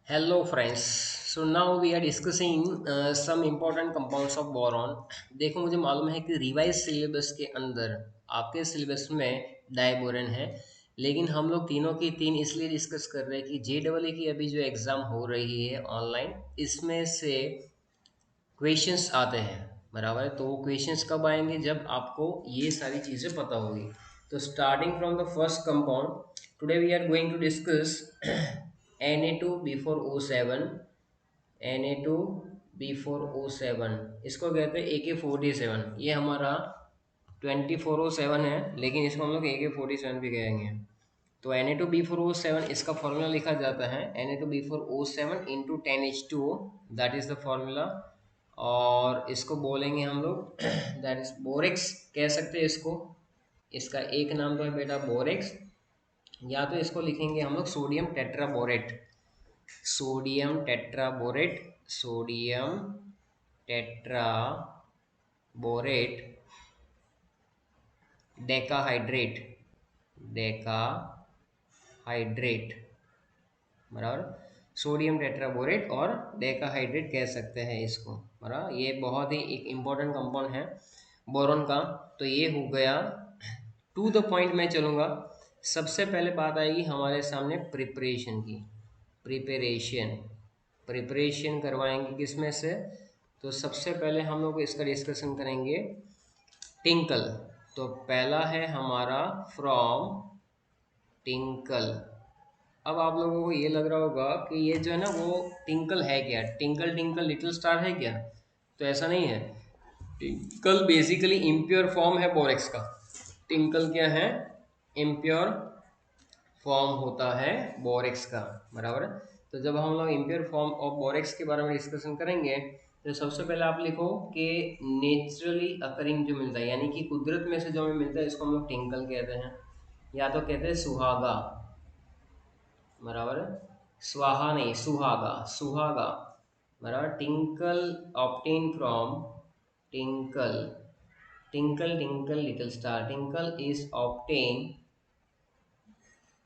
Hello friends. So now we are discussing some important compounds of boron. देखो मुझे मालूम है कि रिवाइज सिलेबस के अंदर आपके सिलेबस में डायबोरन है, लेकिन हम लोग तीनों की तीन इसलिए डिस्कस कर रहे हैं कि JEE की अभी जो एग्ज़ाम हो रही है ऑनलाइन, इसमें से क्वेश्चंस आते हैं। बराबर है, तो वो क्वेश्चंस कब आएंगे जब आपको ये सारी चीज़ें पता होगी। तो starting from the first compound, today we are going to discuss Na2B4O7। Na2B4O7 इसको कहते हैं AK47। ये हमारा 24O7 है, लेकिन इसको हम लोग AK47 भी कहेंगे। तो Na2B4O7 इसका फॉर्मूला लिखा जाता है Na2B4O7 into 10H2O, that is the formula. और इसको बोलेंगे हम लोग दैट इज बोरेक्स कह सकते हैं इसको। इसका एक नाम तो है बेटा बोरेक्स, या तो इसको लिखेंगे हम लोग sodium tetraborate. Sodium tetraborate, sodium tetraborate decahydrate, decahydrate. बराबर, सोडियम टेट्राबोरेट और डेकाहाइड्रेट कह सकते हैं इसको। बराबर, ये बहुत ही एक इम्पोर्टेंट कंपाउंड है बोरॉन का। तो ये हो गया। टू द पॉइंट मैं चलूँगा। सबसे पहले बात आएगी हमारे सामने प्रिपरेशन की। प्रिपरेशन प्रिपरेशन करवाएंगे किसमें से? तो सबसे पहले हम लोग इसका डिस्कशन करेंगे टिंकल। तो पहला है हमारा फ्रॉम टिंकल। अब आप लोगों को ये लग रहा होगा कि ये जो है ना वो टिंकल है क्या, टिंकल टिंकल लिटिल स्टार है क्या? तो ऐसा नहीं है। टिंकल बेसिकली इम्प्योर फॉर्म है बोरेक्स का। टिंकल क्या है? इम्प्योर फॉर्म होता है बोरेक्स का। बराबर है। तो जब हम लोग इम्प्योर फॉर्म ऑफ बोरेक्स के बारे में डिस्कशन करेंगे, तो सबसे पहले आप लिखो कि नेचुरली अकरिंग जो मिलता है, यानी कि कुदरत में से जो हमें मिलता है, इसको हम लोग टिंकल कहते हैं, या तो कहते हैं सुहागा। बराबर है, स्वाहा नहीं, सुहागा, सुहागा। बराबर, tincal obtained from tincal, tincal tincal little star, tincal is obtained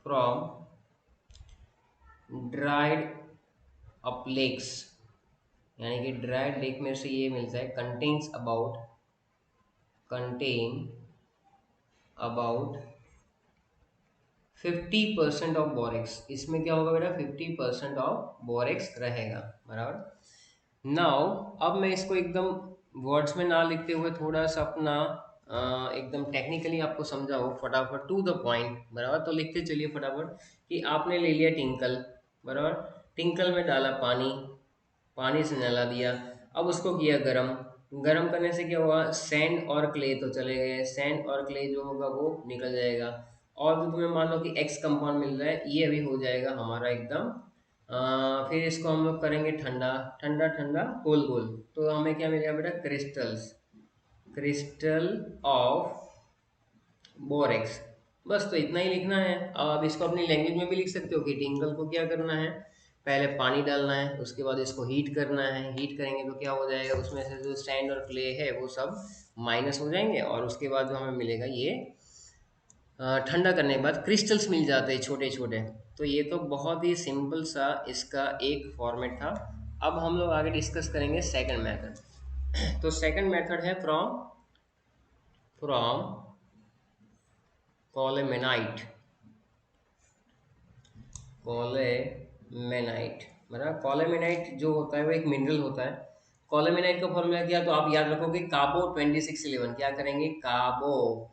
from dried up lakes, यानी कि ड्राइड लेक में से ये मिलता है। Contain about 50% of borax. इसमें क्या होगा बेटा? 50% ऑफ बोरेक्स रहेगा। बराबर। नाउ अब मैं इसको एकदम वर्ड्स में ना लिखते हुए थोड़ा सा अपना एकदम टेक्निकली आपको समझाऊँ फटाफट, टू द पॉइंट। बराबर, तो लिखते चलिए फटाफट कि आपने ले लिया टिंकल। बराबर, टिंकल में डाला पानी, पानी से नहला दिया। अब उसको किया गरम। गरम करने से क्या हुआ? सैंड और क्ले तो चले गए, सैंड और क्ले जो होगा वो निकल जाएगा। और जो तुम्हें मान लो कि एक्स कंपाउंड मिल रहा है, ये अभी हो जाएगा हमारा एकदम। फिर इसको हम लोग करेंगे ठंडा, ठंडा ठंडा गोल गोल। तो हमें क्या मिलेगा बेटा? Crystals, crystal of borax. बस तो इतना ही लिखना है। अब आप इसको अपनी लैंग्वेज में भी लिख सकते हो कि टिंकल को क्या करना है, पहले पानी डालना है, उसके बाद इसको हीट करना है। हीट करेंगे तो क्या हो जाएगा? उसमें से जो सैंड और क्ले है वो सब माइनस हो जाएंगे, और उसके बाद जो हमें मिलेगा ये ठंडा करने के बाद क्रिस्टल्स मिल जाते हैं छोटे छोटे। तो ये तो बहुत ही सिंपल सा इसका एक फॉर्मेट था। अब हम लोग आगे डिस्कस करेंगे सेकंड मेथड। तो सेकंड मेथड है फ्रॉम फ्रॉम कॉलेमेनाइट, कॉलेमेनाइट। मतलब कॉलेमेनाइट जो होता है वो एक मिनरल होता है। कॉलेमेनाइट का फॉर्मूला क्या? तो आप याद रखोगे कार्बो 2611। क्या करेंगे? कार्बो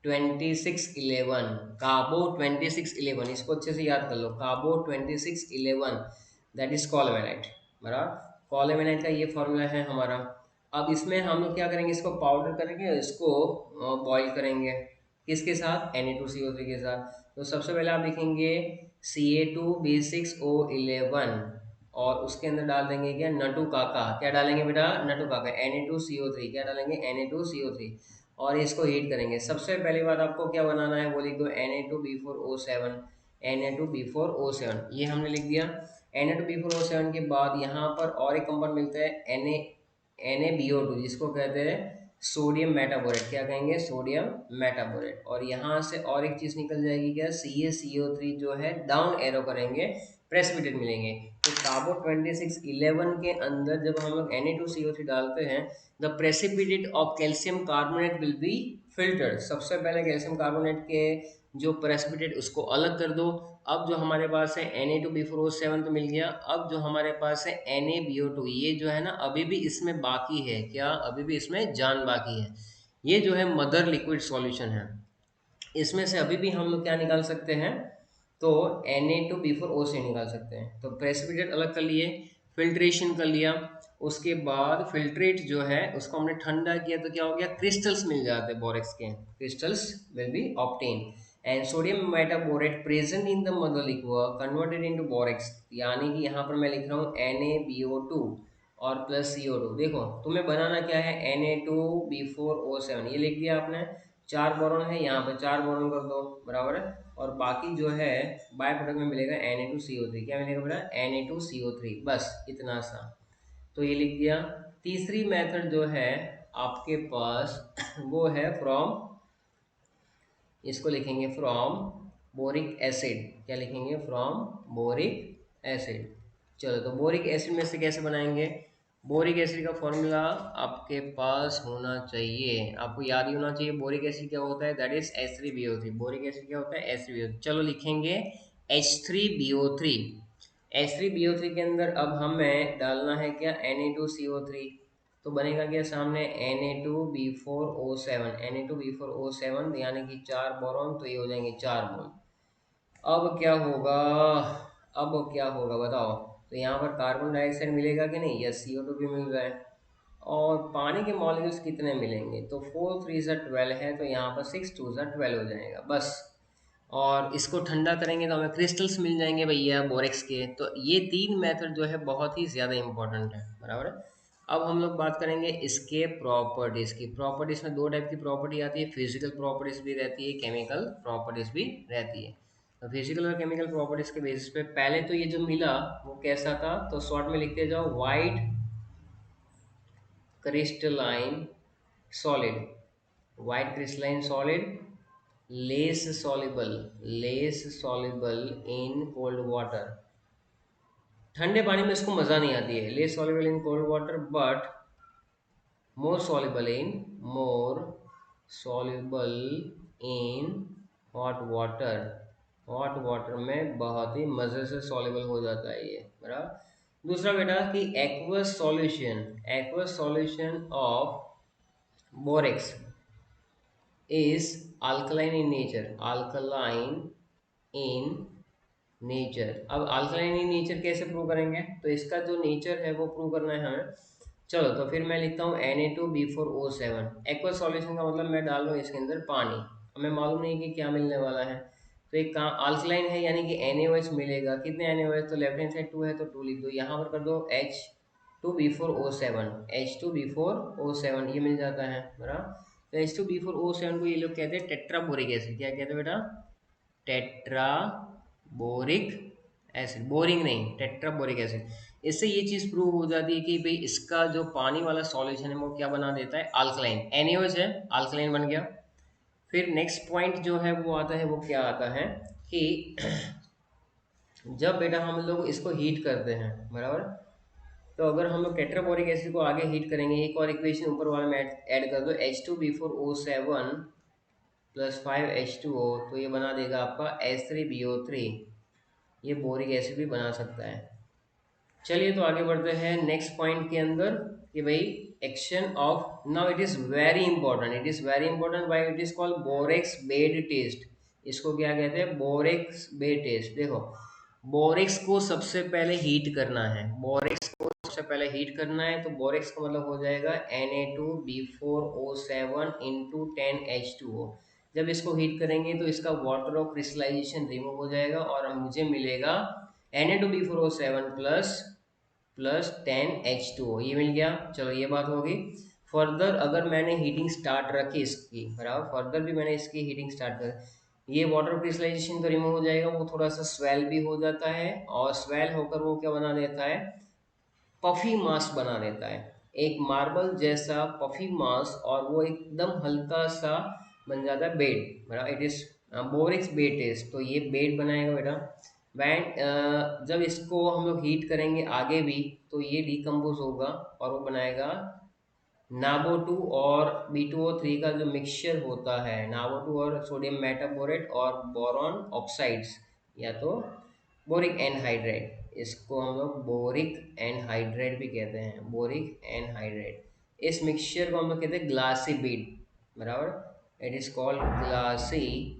2611, कार्बो 2611, इसको अच्छे से याद कर लो। कार्बो 2611, दैट इज कॉलेमेनाइट। बराबर, कॉलेमेनाइट का ये फॉर्मूला है हमारा। अब इसमें हम लोग क्या करेंगे? इसको पाउडर करेंगे, इसको बॉईल करेंगे। किसके साथ? Na2CO3 के साथ। तो सबसे पहले आप लिखेंगे Ca2B6O11, और उसके अंदर डाल देंगे क्या? नटू काका। क्या डालेंगे बेटा? नटू काका। Na2CO3 क्या डालेंगे? Na2CO3। और इसको हीट करेंगे। सबसे पहली बात आपको क्या बनाना है वो लिख दो, Na2B4O7, Na2B4O7 ये हमने लिख दिया। Na2B4O7 के बाद यहाँ पर और एक कंपाउंड मिलता है Na NaBO2, जिसको कहते हैं सोडियम मेटाबोरेट, क्या कहेंगे, सोडियम मेटाबोरेट। और यहाँ से और एक चीज निकल जाएगी, क्या, CaCO3 जो है डाउन एरो करेंगे, प्रेसिपिटेट मिलेंगे। तो कार्बो 2611 के अंदर जब हम लोग Na2CO3 डालते हैं, the precipitate of calcium carbonate will be filtered. सबसे पहले कैल्शियम कार्बोनेट के जो प्रेसिपिटेट उसको अलग कर दो। अब जो हमारे पास है Na2B4O7 तो मिल गया। अब जो हमारे पास है NaBO2, ये जो है ना अभी भी इसमें बाकी है, क्या, अभी भी इसमें जान बाकी है। ये जो है मदर लिक्विड सॉल्यूशन है, इसमें से अभी भी हम लोग क्या निकाल सकते हैं, तो Na2B4O निकाल सकते हैं। तो प्रेसिपिटेट अलग कर लिए, फिल्ट्रेशन कर लिया, उसके बाद फिल्ट्रेट जो है उसको हमने ठंडा किया, तो क्या हो गया, क्रिस्टल्स मिल जाते हैं बोरेक्स के, crystals will be obtain. And sodium metaborate present in the mother liquid converted into borax, यानी कि यहाँ पर मैं लिख रहा हूँ NaBO2 और प्लस CO2। देखो तुम्हें बनाना क्या है, Na2B4O7 ये लिख दिया आपने, 4 बोरॉन है यहाँ पे, 4 बोरॉन कर दो, बराबर है। और बाकी जो है बाय प्रोडक्ट में मिलेगा Na2CO3, क्या मिलेगा बेटा, Na2CO3, बस इतना सा। तो ये लिख दिया। तीसरी मेथड जो है आपके पास वो है फ्रॉम, इसको लिखेंगे फ्रॉम बोरिक एसिड, क्या लिखेंगे, फ्रॉम बोरिक एसिड। चलो तो बोरिक एसिड में से कैसे बनाएंगे, बोरिक एसिड का फॉर्मूला आपके पास होना चाहिए, आपको याद ही होना चाहिए। बोरिक एसिड क्या होता है, that is H3BO3। Boric acid क्या होता है, H3BO3। चलो लिखेंगे H3BO3। H3BO3 के अंदर अब हमें डालना है क्या, Na2CO3। तो बनेगा क्या सामने, Na2B4O7, Na2B4O7 यानी कि 4 बोरॉन, तो ये हो जाएंगे 4 मोल। अब क्या होगा, अब क्या होगा बताओ, तो यहाँ पर कार्बन डाइऑक्साइड मिलेगा कि नहीं, यस, CO2 भी मिल रहा है। और पानी के मॉलिक्यूल्स कितने मिलेंगे, तो 4 3 ज़ा 12 है, तो यहाँ पर 6 2 ज़ा 12 हो जाएगा बस। और इसको ठंडा करेंगे तो हमें क्रिस्टल्स मिल जाएंगे भैया बोरेक्स के। तो ये 3 मेथड जो है बहुत ही ज़्यादा इंपॉर्टेंट है, बराबर है। अब हम लोग बात करेंगे इसके प्रॉपर्टीज़ की। प्रॉपर्टीज़ में 2 टाइप की प्रॉपर्टी आती है, फिजिकल प्रॉपर्टीज़ भी रहती है, केमिकल प्रॉपर्टीज़ भी रहती है। तो फिजिकल और केमिकल प्रॉपर्टीज़ के बेसिस पे पहले तो ये जो मिला वो कैसा था, तो शॉर्ट में लिखते जाओ, white crystalline solid, white crystalline solid, less soluble in cold water. ठंडे पानी में इसको मज़ा नहीं आती है, less soluble in cold water, but more soluble in hot water. Hot water में बहुत ही मज़े से सॉल्युबल हो जाता है ये, बराबर। दूसरा बेटा कि aqueous solution of borax is alkaline in nature, alkaline in nature. अब अल्कलाइन इन नेचर कैसे प्रूव करेंगे, तो इसका जो नेचर है वो प्रूव करना है हमें। चलो तो फिर मैं लिखता हूँ Na2B4O7। एक्वस सॉल्यूशन का मतलब मैं डाल रहा हूँ इसके अंदर पानी, हमें मालूम नहीं कि क्या मिलने वाला है। तो एक अल्कलाइन है यानी कि NaOH मिलेगा, कितने NaOH, तो लेफ्ट हैंड साइड 2 है तो 2 लिख दो, यहाँ पर कर दो H2B4O7, H2B4O7 ये मिल जाता है, बराबर। तो H2B4O7 को ये लोग कहते हैं टेट्राबोरिक एसिड, क्या कहते हैं बेटा, टेट्रा बोरिक एसिड, बोरिंग नहीं, टेट्राबोरिक एसिड। इससे ये चीज़ प्रूव हो जाती है कि भाई इसका जो पानी वाला सॉल्यूशन है वो क्या बना देता है, अल्कलाइन। NaOH है, अल्कलाइन बन गया। फिर नेक्स्ट पॉइंट जो है वो आता है, वो क्या आता है कि जब बेटा हम लोग इसको हीट करते हैं, बराबर, तो अगर हम लोग टेट्राबोरिक एसिड को आगे हीट करेंगे, एक और इक्वेशन ऊपर वाले में ऐड कर दो, H2B4O7 प्लस 5H2O, तो ये बना देगा आपका H3BO3। ये बोरिक एसिड भी बना सकता है। चलिए तो आगे बढ़ते हैं नेक्स्ट पॉइंट के अंदर कि भाई action of, now it is very important, it is very important, why it is called borax bead test. इसको क्या कहते हैं, बोरेक्स बेड टेस्ट। देखो बोरेक्स को सबसे पहले हीट करना है, बोरेक्स को सबसे पहले हीट करना है, तो बोरेक्स का मतलब हो जाएगा Na2B4O7 इंटू 10H2O। जब इसको हीट करेंगे तो इसका वाटर ऑफ क्रिस्टलाइजेशन रिमूव हो जाएगा और मुझे मिलेगा Na2B4O7 प्लस 10H2O, ये मिल गया। चलो ये बात होगी। फर्दर अगर मैंने हीटिंग स्टार्ट रखी इसकी, बराबर, फर्दर भी मैंने इसकी हीटिंग स्टार्ट कर, ये वाटर क्रिस्टलाइजेशन तो रिमूव हो जाएगा, वो थोड़ा सा स्वेल भी हो जाता है, और स्वेल होकर वो क्या बना देता है, पफी मास बना देता है। एक मार्बल जैसा पफी मास और वो एकदम हल्का सा बन जाता है बेड, बराबर। इट इज बोरिक्स बेड टेस्ट, तो ये बेड बनाएगा बेटा। बैंड जब इसको हम लोग हीट करेंगे आगे भी तो ये डिकम्पोज होगा और वो बनाएगा नाबो 2 और B2O3 का जो मिक्सचर होता है, नाबो 2 और सोडियम मेटाबोरेट और बोरॉन ऑक्साइड्स, या तो बोरिक एनहाइड्राइड, इसको हम लोग बोरिक एनहाइड्राइड भी कहते हैं, बोरिक एनहाइड्राइड। इस मिक्सचर को हम लोग कहते हैं ग्लासी बीड, बराबर। It is called glassy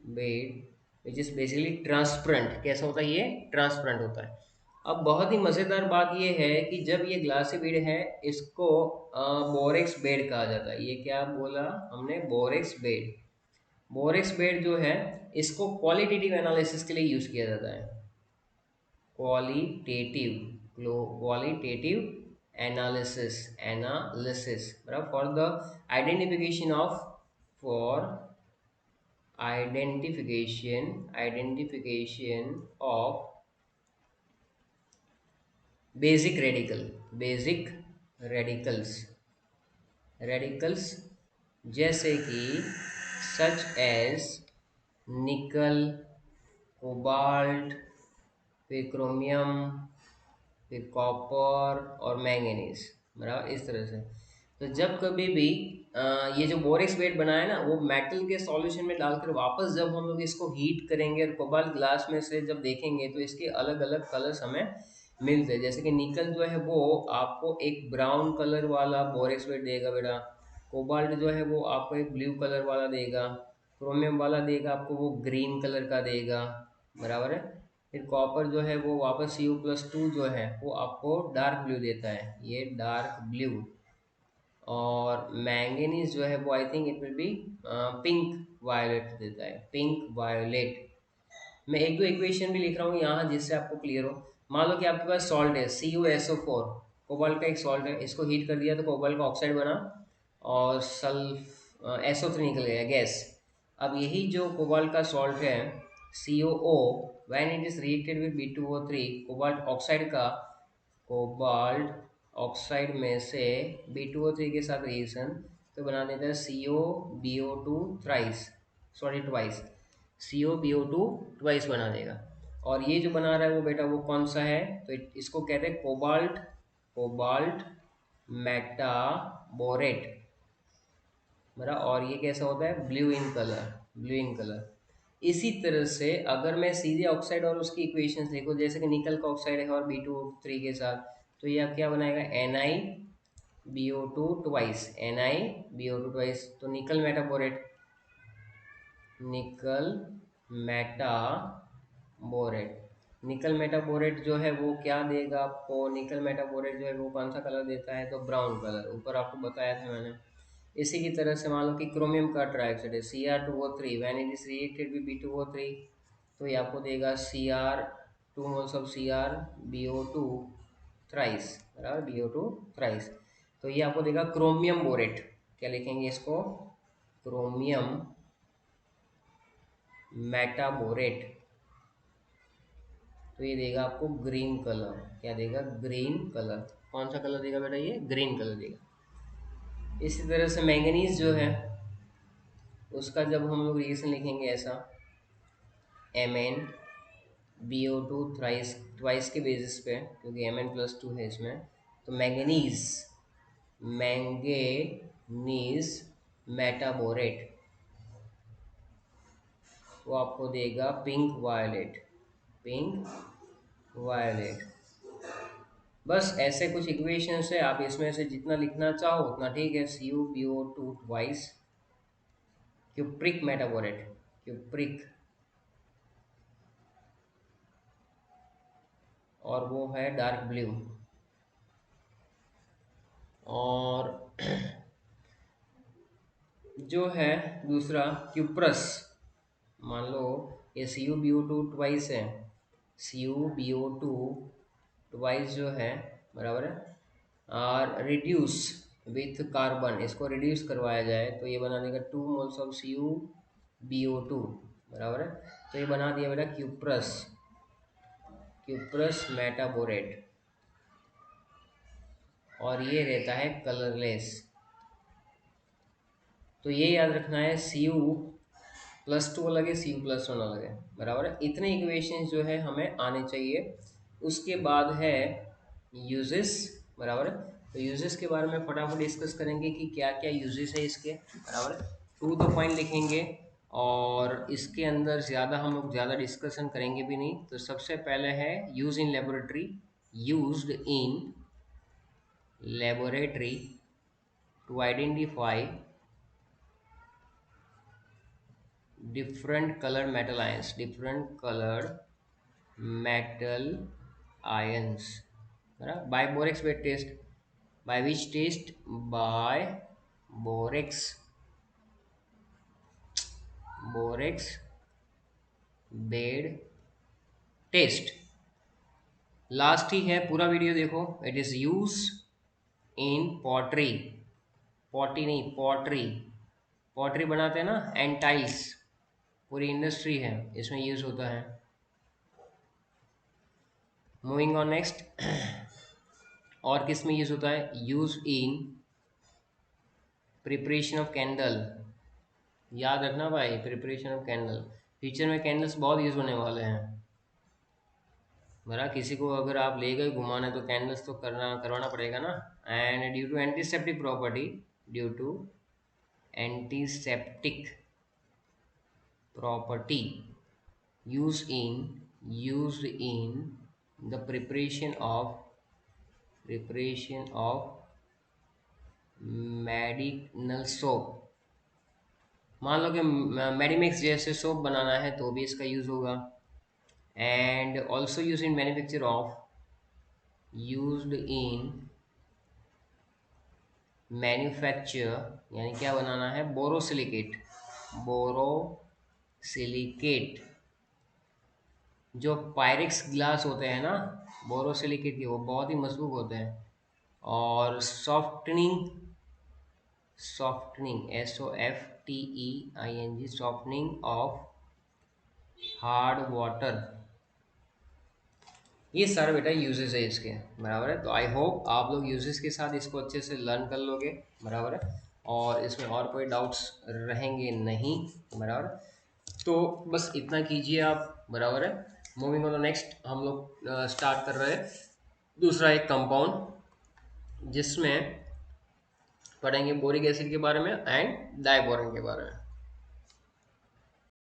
bead which is basically transparent. कैसा होता है ये? ट्रांसपेरेंट होता है। अब बहुत ही मज़ेदार बात यह है कि जब ये ग्लासी बेड है इसको बोरेक्स बेड कहा जाता है। ये क्या बोला हमने? Borax bed. बोरेक्स बेड जो है इसको क्वालिटेटिव एनालिसिस के लिए यूज़ किया जाता है। क्वालिटेटिव क्वालिटेटिव एनालिसिस बराबर, for the identification of, for identification of basic radicals जैसे कि सच एज निकल, कोबाल्ट, फिर क्रोमियम, फिर कॉपर और मैंगनीज, बराबर, इस तरह से। तो जब कभी भी ये जो बोरेक्स बेड बना है ना, वो मेटल के सॉल्यूशन में डालकर वापस जब हम लोग इसको हीट करेंगे और कोबाल्ट ग्लास में से जब देखेंगे तो इसके अलग अलग कलर्स हमें मिलते हैं। जैसे कि निकल जो है वो आपको एक ब्राउन कलर वाला बोरेक्स बेड देगा बेटा, कोबाल्ट जो है वो आपको एक ब्लू कलर वाला देगा, क्रोमियम वाला देगा आपको वो ग्रीन कलर का देगा, बराबर है। फिर कॉपर जो है वो वापस Cu+2 जो है वो आपको डार्क ब्लू देता है, ये डार्क ब्लू। और मैंगनीज जो है वो I think it will be pink violet देता है, पिंक वायोलेट। मैं एक दो इक्वेशन भी लिख रहा हूँ यहाँ जिससे आपको क्लियर हो। मान लो कि आपके पास सॉल्ट है CuSO4, कोबाल्ट का एक सॉल्ट है, इसको हीट कर दिया तो कोबाल्ट का ऑक्साइड बना और सल्फ SO3 निकल गया गैस। अब यही जो कोबाल्ट का सॉल्ट है COO, when it is reacted with B2O3, cobalt oxide का, कोबाल्ट ऑक्साइड में से B2O3 के साथ रिएक्शन तो बना देता है COBO2 thrice, sorry twice, COBO2 twice बना देगा। और ये जो बना रहा है वो बेटा वो कौन सा है? तो इसको कहते हैं कोबाल्ट, कोबाल्ट मेटाबोरेट, बराबर। और ये कैसा होता है? Blue in colour, blue in colour. इसी तरह से अगर मैं सीधे ऑक्साइड और उसकी इक्वेशंस लिखूँ, जैसे कि निकल का ऑक्साइड है और B2O3 के साथ, तो ये आप क्या बनाएगा? NiBO2 ट्वाइस, NiBO2 ट्वाइस, तो निकल मेटाबोरेट, निकल मेटाबोरेट। निकल मेटाबोरेट जो है वो क्या देगा आपको? निकल मेटाबोरेट जो है वो कौन सा कलर देता है? तो ब्राउन कलर, ऊपर आपको बताया था मैंने। इसी की तरह से मान लो कि क्रोमियम का ट्राइऑक्साइड है Cr2O3, when it is reacted with B2O3, तो ये आपको देगा Cr2 moles of CrBO2 thrice, बराबर, BO2 थ्राइस। तो ये आपको देगा क्रोमियम बोरेट। क्या लिखेंगे इसको? Chromium metaborate. तो ये देगा आपको ग्रीन कलर। क्या देगा? Green colour. कौन सा कलर देगा बेटा? ये ग्रीन कलर देगा। इसी तरह से मैंगनीज जो है उसका जब हम लोग रिएक्शन लिखेंगे ऐसा, MnBO2 थ्राइस, ट्वाइस के बेसिस पे, क्योंकि Mn+2 है इसमें, तो मैंगनीज, मैंगनीज मेटाबोरेट वो आपको देगा पिंक वायलेट, पिंक वायलेट। बस ऐसे कुछ इक्वेशंस है, आप इसमें से जितना लिखना चाहो उतना ठीक है। CuBO2 twice, cupric metaborate, cupric, और वो है डार्क ब्लू। और जो है दूसरा क्यूप्रस, मान लो ये CuBO2 ट्वाइस है, CuBO2 ट्वाइस जो है, बराबर है, और रिड्यूस विथ कार्बन, इसको रिड्यूस करवाया जाए तो ये बना देगा 2 मोल्स ऑफ CuBO2, बराबर है। तो ये बना दिया बेटा क्यूप्रस, क्यूप्रस मेटाबोरेट। और ये रहता है कलरलेस। तो ये याद रखना है, Cu+2 अलग है, Cu+1 अलग है, बराबर है। इतने इक्वेशंस जो है हमें आने चाहिए। उसके बाद है यूजेस, बराबर है। तो यूजेस के बारे में फटाफट डिस्कस करेंगे कि क्या क्या यूजेस है इसके, बराबर है। टू द पॉइंट लिखेंगे और इसके अंदर ज़्यादा हम लोग ज़्यादा डिस्कशन करेंगे भी नहीं। तो सबसे पहले है use in laboratory, used in laboratory to identify different colored metal ions, different colored metal ions, बराबर। by borax bed test, by which test, by borax bed test। Last ही है, पूरा वीडियो देखो। It is use in pottery, potty नहीं pottery, pottery बनाते हैं ना, and tiles, पूरी इंडस्ट्री है, इसमें यूज होता है। मूविंग ऑन नेक्स्ट, और किस में यूज होता है, use in preparation of candle. याद रखना भाई, प्रिपरेशन ऑफ कैंडल, फ्यूचर में कैंडल्स बहुत यूज होने वाले हैं, बरा। किसी को अगर आप ले गए घुमाने तो कैंडल्स तो करवाना पड़ेगा ना। And due to antiseptic property, due to antiseptic property, used in the preparation of medicinal soap। मान लो कि मेडिमिक्स जैसे सोप बनाना है तो भी इसका यूज होगा। And also use in manufacture of, used in manufacture, यानी क्या बनाना है, बोरोसिलिकेट, बोरोसिलिकेट। जो पायरेक्स ग्लास होते हैं ना बोरोसिलिकेट के, वो बहुत ही मजबूत होते हैं। और softening, SOFTENING, softening of hard water. ये सारे बेटा यूजेस है इसके, बराबर है। तो आई होप आप लोग यूजेस के साथ इसको अच्छे से लर्न कर लोगे, बराबर है। और इसमें और कोई डाउट्स रहेंगे नहीं, बराबर। तो बस इतना कीजिए आप, बराबर है। मूविंग ऑन नेक्स्ट, हम लोग स्टार्ट कर रहे हैं दूसरा एक कंपाउंड, जिसमें पढ़ेंगे बोरिक एसिड के बारे में एंड डाइबोरन के बारे में।